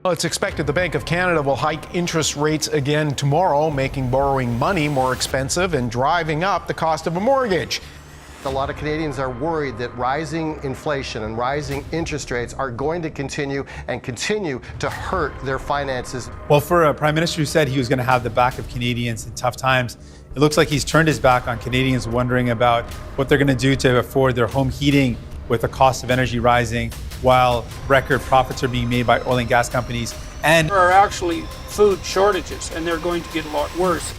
Well, it's expected the Bank of Canada will hike interest rates again tomorrow, making borrowing money more expensive and driving up the cost of a mortgage. A lot of Canadians are worried that rising inflation and rising interest rates are going to continue to hurt their finances. Well, for a prime minister who said he was going to have the back of Canadians in tough times, it looks like he's turned his back on Canadians wondering about what they're going to do to afford their home heating with the cost of energy rising, while record profits are being made by oil and gas companies. And there are actually food shortages, and they're going to get a lot worse.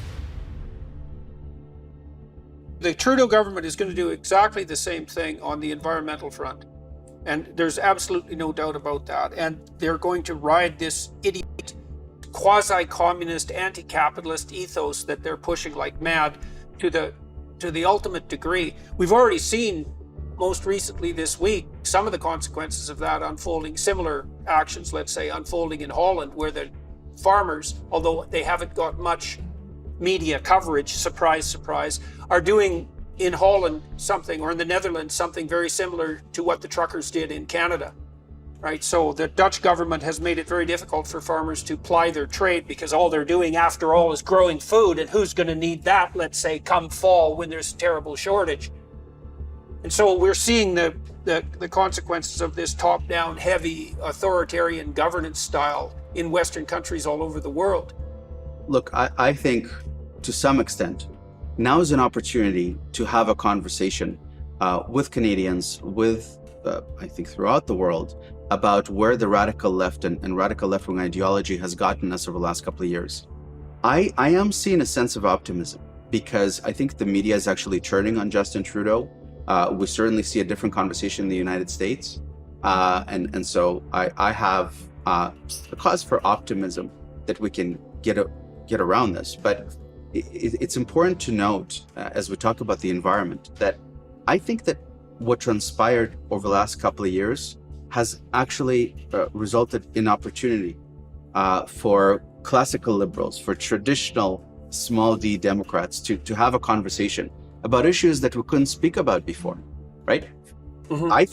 The Trudeau government is going to do exactly the same thing on the environmental front. And there's absolutely no doubt about that. And they're going to ride this idiot, quasi-communist, anti-capitalist ethos that they're pushing like mad to the ultimate degree. We've already seen, most recently this week, some of the consequences of that unfolding, similar actions, let's say, unfolding in Holland, where the farmers, although they haven't got much media coverage, surprise, surprise, are doing in Holland something, or in the Netherlands something very similar to what the truckers did in Canada, right? So the Dutch government has made it very difficult for farmers to ply their trade, because all they're doing after all is growing food, and who's going to need that, let's say, come fall when there's a terrible shortage. And so we're seeing the consequences of this top-down, heavy, authoritarian governance style in Western countries all over the world. Look, I think to some extent, now is an opportunity to have a conversation with Canadians, with, I think, throughout the world, about where the radical left and radical left-wing ideology has gotten us over the last couple of years. I am seeing a sense of optimism, because I think the media is actually turning on Justin Trudeau. We certainly see a different conversation in the United States. And so I have a cause for optimism that we can get around this. But it's important to note, as we talk about the environment, that I think that what transpired over the last couple of years has actually resulted in opportunity for classical liberals, for traditional small d Democrats to have a conversation about issues that we couldn't speak about before, right? Mm-hmm. I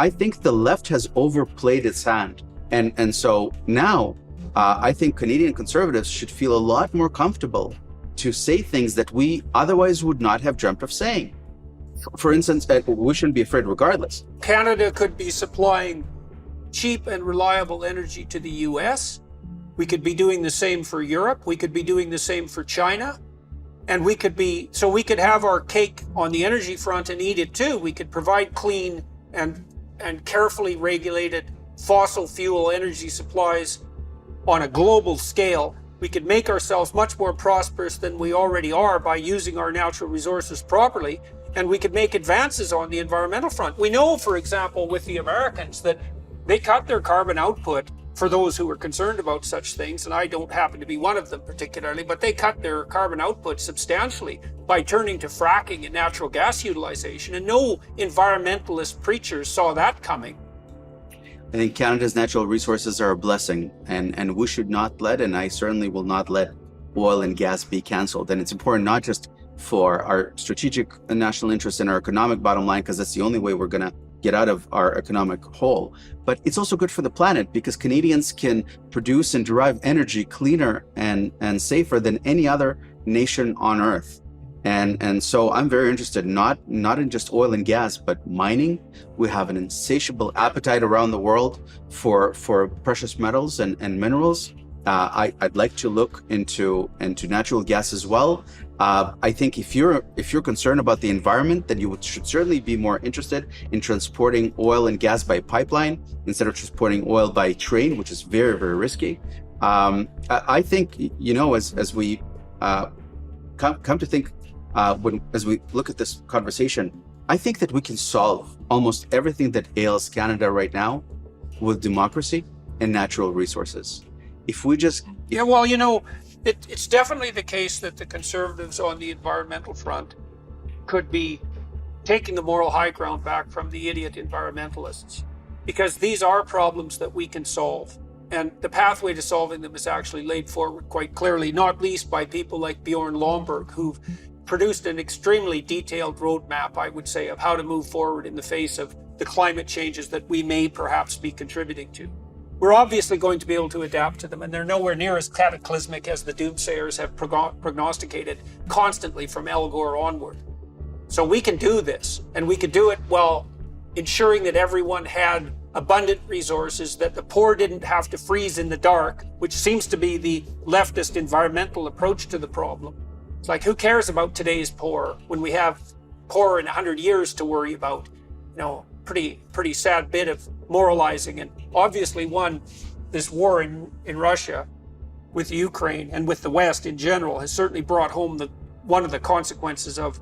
think the left has overplayed its hand. And so now I think Canadian conservatives should feel a lot more comfortable to say things that we otherwise would not have dreamt of saying. For instance, we shouldn't be afraid regardless. Canada could be supplying cheap and reliable energy to the US. We could be doing the same for Europe. We could be doing the same for China. And we could have our cake on the energy front and eat it too. We could provide clean and carefully regulated fossil fuel energy supplies on a global scale. We could make ourselves much more prosperous than we already are by using our natural resources properly. And we could make advances on the environmental front. We know, for example, with the Americans, that they cut their carbon output, for those who are concerned about such things, and I don't happen to be one of them particularly, but they cut their carbon output substantially by turning to fracking and natural gas utilization, and no environmentalist preachers saw that coming. I think Canada's natural resources are a blessing, and we should not let, and I certainly will not let, oil and gas be canceled. And it's important not just for our strategic national interest and our economic bottom line, because that's the only way we're going to get out of our economic hole, but it's also good for the planet, because Canadians can produce and derive energy cleaner and safer than any other nation on earth. And so I'm very interested, not in just oil and gas, but mining. We have an insatiable appetite around the world for precious metals and minerals. I'd like to look into natural gas as well. I think if you're concerned about the environment, then you should certainly be more interested in transporting oil and gas by pipeline instead of transporting oil by train, which is very, very risky. I think, as we come to think, as we look at this conversation, I think that we can solve almost everything that ails Canada right now with democracy and natural resources. If we just... Yeah, well, it's definitely the case that the Conservatives on the environmental front could be taking the moral high ground back from the idiot environmentalists, because these are problems that we can solve. And the pathway to solving them is actually laid forward quite clearly, not least by people like Bjorn Lomborg, who've produced an extremely detailed roadmap, I would say, of how to move forward in the face of the climate changes that we may perhaps be contributing to. we're obviously going to be able to adapt to them, and they're nowhere near as cataclysmic as the doomsayers have prognosticated constantly from Al Gore onward. So we can do this, and we could do it while ensuring that everyone had abundant resources, that the poor didn't have to freeze in the dark, which seems to be the leftist environmental approach to the problem. It's like, who cares about today's poor when we have poor in 100 years to worry about? Pretty sad bit of moralizing. And obviously this war in Russia with Ukraine and with the West in general has certainly brought home one of the consequences of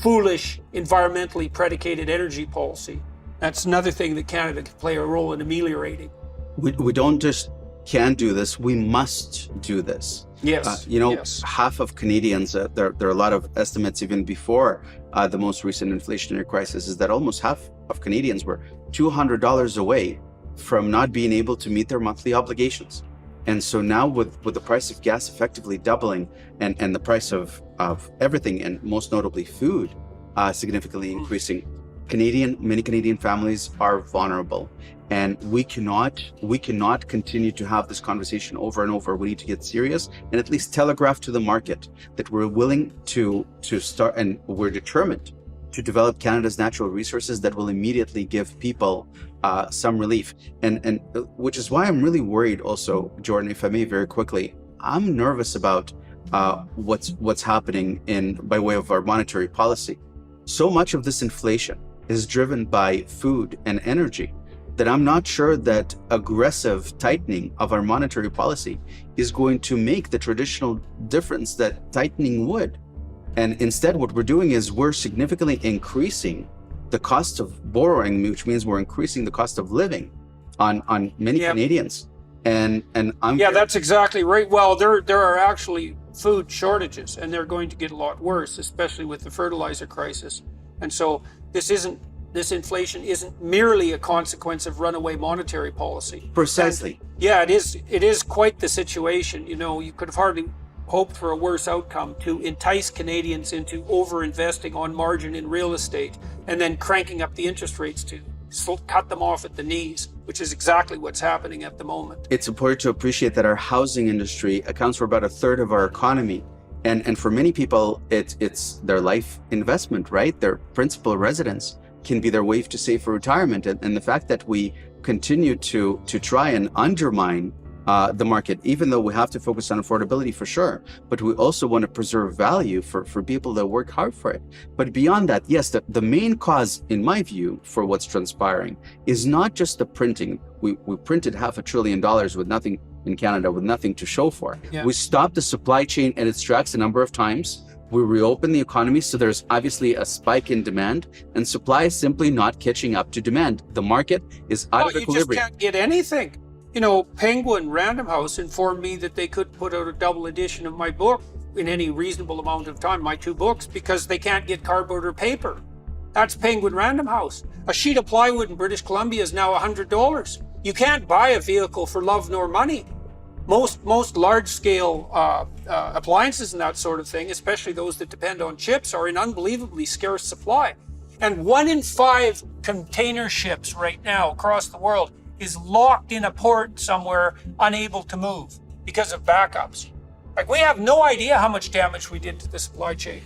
foolish environmentally predicated energy policy. That's another thing that Canada can play a role in ameliorating. We don't just can do this, we must do this. Yes. Yes. Half of Canadians, there are a lot of estimates even before the most recent inflationary crisis, is that almost half of Canadians were $200 away from not being able to meet their monthly obligations. And so now with the price of gas effectively doubling and the price of everything, and most notably food, significantly increasing, many Canadian families are vulnerable. And we cannot continue to have this conversation over and over. We need to get serious and at least telegraph to the market that we're willing to start, and we're determined to develop Canada's natural resources that will immediately give people some relief. And which is why I'm really worried also, Jordan, if I may very quickly, I'm nervous about what's happening by way of our monetary policy. So much of this inflation is driven by food and energy that I'm not sure that aggressive tightening of our monetary policy is going to make the traditional difference that tightening would. And instead, what we're doing is we're significantly increasing the cost of borrowing, which means we're increasing the cost of living on many Canadians. And that's exactly right. Well, there are actually food shortages, and they're going to get a lot worse, especially with the fertilizer crisis. And so this inflation isn't merely a consequence of runaway monetary policy. Precisely. And it is quite the situation. You could have hardly hoped for a worse outcome to entice Canadians into over-investing on margin in real estate and then cranking up the interest rates to cut them off at the knees, which is exactly what's happening at the moment. It's important to appreciate that our housing industry accounts for about a third of our economy. And for many people, it's their life investment, right? Their principal residence can be their way to save for retirement. And the fact that we continue to try and undermine the market, even though we have to focus on affordability for sure, but we also want to preserve value for people that work hard for it. But beyond that, yes, the main cause, in my view, for what's transpiring is not just the printing. We printed $500 billion with nothing in Canada, with nothing to show for. Yeah. We stopped the supply chain at its tracks a number of times. We reopened the economy, so there's obviously a spike in demand, and supply is simply not catching up to demand. The market is out of equilibrium. You just can't get anything. Penguin Random House informed me that they could put out a double edition of my book in any reasonable amount of time, my 2 books, because they can't get cardboard or paper. That's Penguin Random House. A sheet of plywood in British Columbia is now $100. You can't buy a vehicle for love nor money. Most large-scale appliances and that sort of thing, especially those that depend on chips, are in unbelievably scarce supply. And 1 in 5 container ships right now across the world is locked in a port somewhere, unable to move because of backups. We have no idea how much damage we did to the supply chain.